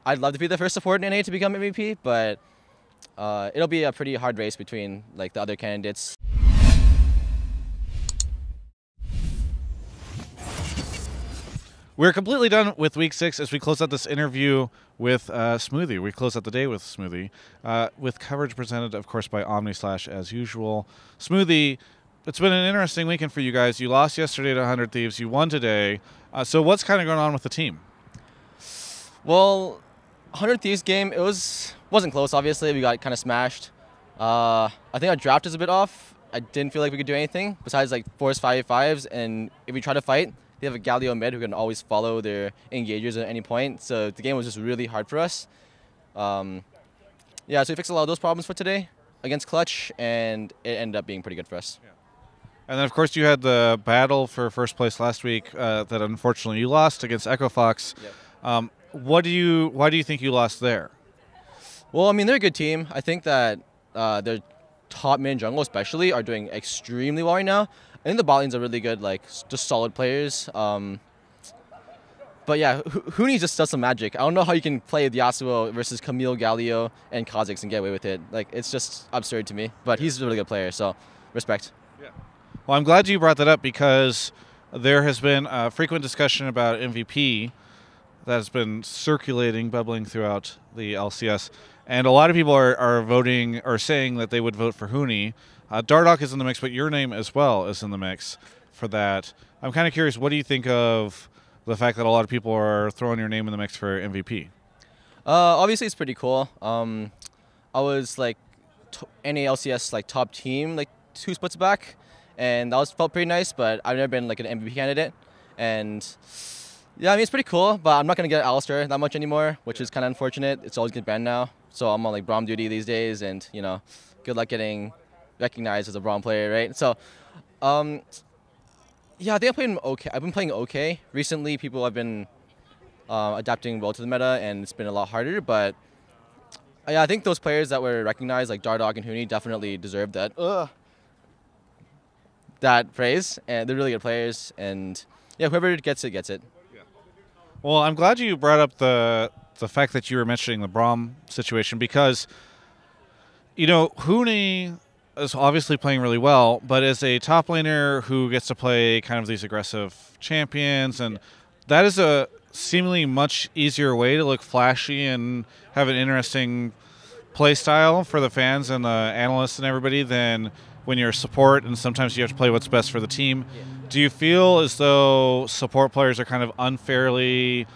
I'd love to be the first support in NA to become MVP, but it'll be a pretty hard race between like the other candidates. We're completely done with week 6 as we close out this interview with Smoothie. We close out the day with Smoothie, with coverage presented, of course, by Omni/ as usual. Smoothie, it's been an interesting weekend for you guys. You lost yesterday to 100 Thieves. You won today. So what's kind of going on with the team? Well, 100 Thieves game, it wasn't close, obviously. We got kind of smashed. I think our draft is a bit off. I didn't feel like we could do anything besides like force 5v5s, and if we try to fight, they have a Galio mid who can always follow their engagers at any point. So the game was just really hard for us. Yeah, so we fixed a lot of those problems for today against Clutch, and it ended up being pretty good for us. Yeah. And then, of course, you had the battle for first place last week that unfortunately you lost against Echo Fox. Yep. Why do you think you lost there? Well, I mean, they're a good team. I think that their top mid and jungle especially are doing extremely well right now. I think the bot lanes are really good, like just solid players. But yeah, Huni just does some magic. I don't know how you can play Yasuo versus Camille, Galio, and Kha'Zix and get away with it. Like, it's just absurd to me. But he's a really good player, so respect. Yeah. Well, I'm glad you brought that up because there has been a frequent discussion about MVP that has been circulating, bubbling throughout the LCS. And a lot of people are voting or saying that they would vote for Huni. Dardoch is in the mix, but your name as well is in the mix for that. I'm kind of curious, what do you think of the fact that a lot of people are throwing your name in the mix for MVP? Obviously, it's pretty cool. I was like NALCS like top team like 2 splits back, and that felt pretty nice. But I've never been like an MVP candidate, and yeah, I mean it's pretty cool. But I'm not gonna get Alistair that much anymore, which is kind of unfortunate. It's always get banned now, so I'm on like Braum duty these days, and you know, good luck getting recognized as a Braum player, right? So, yeah, I think I've been playing okay. Recently, people have been adapting well to the meta, and it's been a lot harder. But yeah, I think those players that were recognized, like Dardoch and Huni, definitely deserve that praise. And they're really good players. And yeah, whoever gets it, gets it. Yeah. Well, I'm glad you brought up the fact that you were mentioning the Braum situation because, you know, Huni is obviously playing really well, but as a top laner who gets to play kind of these aggressive champions, and that is a seemingly much easier way to look flashy and have an interesting play style for the fans and the analysts and everybody than when you're a support and sometimes you have to play what's best for the team. Yeah. Do you feel as though support players are kind of unfairly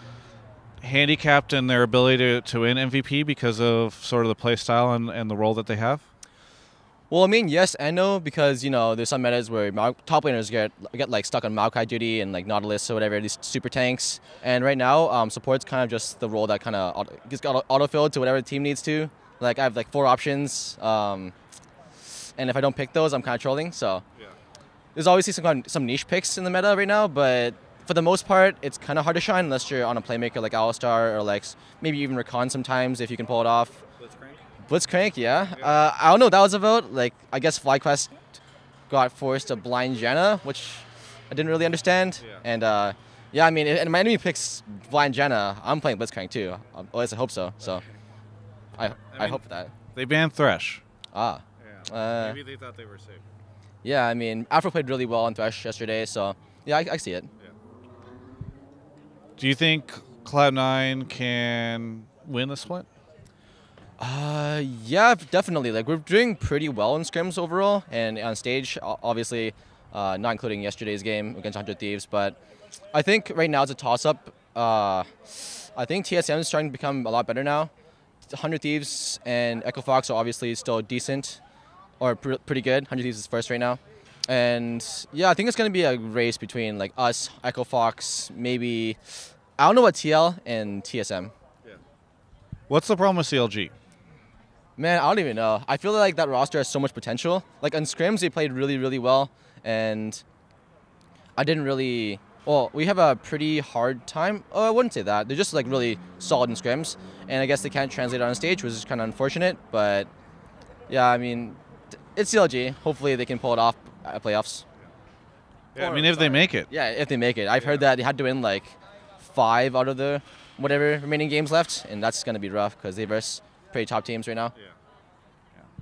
handicapped in their ability to win MVP because of sort of the play style and the role that they have? Well, I mean, yes and no, because, you know, there's some metas where top laners get like stuck on Maokai duty and like Nautilus or whatever, these super tanks. And right now, support's kind of just the role that kind of gets autofilled to whatever the team needs to. Like, I have like 4 options, and if I don't pick those, I'm kind of trolling. So yeah. There's obviously some niche picks in the meta right now, but for the most part, it's kind of hard to shine unless you're on a playmaker like Alistar or like maybe even Rakan sometimes if you can pull it off. Blitzcrank, yeah. I don't know if that was a vote. Like, I guess FlyQuest got forced to blind Janna, which I didn't really understand. Yeah. And yeah, I mean, if my enemy picks blind Janna, I'm playing Blitzcrank too. At least I hope so. So I mean, hope that. They banned Thresh. Ah. Yeah. Maybe they thought they were safe. Yeah, I mean, Afro played really well on Thresh yesterday, so yeah, I see it. Yeah. Do you think Cloud9 can win the split? Yeah, definitely. Like, we're doing pretty well in scrims overall and on stage, obviously, not including yesterday's game against 100 Thieves. But I think right now it's a toss-up. I think TSM is starting to become a lot better now. 100 Thieves and Echo Fox are obviously still decent or pretty good. 100 Thieves is first right now. And yeah, I think it's going to be a race between like us, Echo Fox, maybe, I don't know what TL and TSM. Yeah. What's the problem with CLG? Man, I don't even know. I feel like that roster has so much potential. Like, on scrims, they played really, really well. And I didn't really... Well, we have a pretty hard time. Oh, I wouldn't say that. They're just, like, really solid in scrims. And I guess they can't translate it on stage, which is kind of unfortunate. But, yeah, I mean, it's CLG. Hopefully they can pull it off at playoffs. Yeah, I mean, if they make it. Yeah, if they make it. I've heard that they had to win, like, 5 out of the whatever remaining games left, and that's going to be rough because they verse pretty top teams right now. Yeah.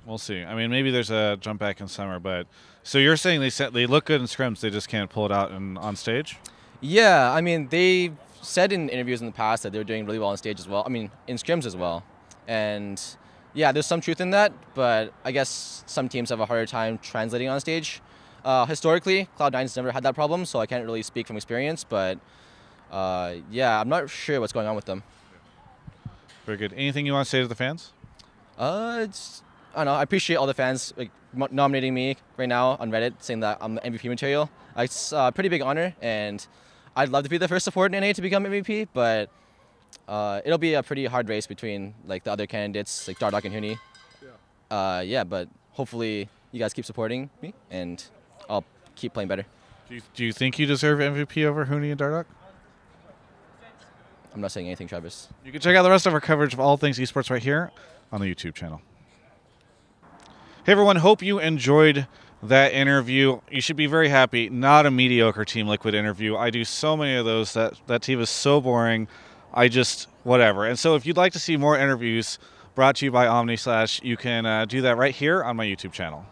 We'll see. I mean, maybe there's a jump back in summer, but so you're saying they look good in scrims, they just can't pull it out on stage? Yeah, I mean, they said in interviews in the past that they were doing really well on stage as well. I mean, in scrims as well. And yeah, there's some truth in that, but I guess some teams have a harder time translating on stage. Historically, Cloud9's never had that problem, so I can't really speak from experience, but yeah, I'm not sure what's going on with them. Very good. Anything you want to say to the fans? I don't know. I appreciate all the fans like nominating me right now on Reddit, saying that I'm the MVP material. It's a pretty big honor, and I'd love to be the first support in NA to become MVP, but it'll be a pretty hard race between like the other candidates, like Dardoch and Huni. Yeah, but hopefully you guys keep supporting me, and I'll keep playing better. Do you think you deserve MVP over Huni and Dardoch? I'm not saying anything, Travis. You can check out the rest of our coverage of all things esports right here on the YouTube channel. Hey everyone, hope you enjoyed that interview. You should be very happy. Not a mediocre Team Liquid interview. I do so many of those. That team is so boring. Whatever. And so if you'd like to see more interviews brought to you by Omni/, you can do that right here on my YouTube channel.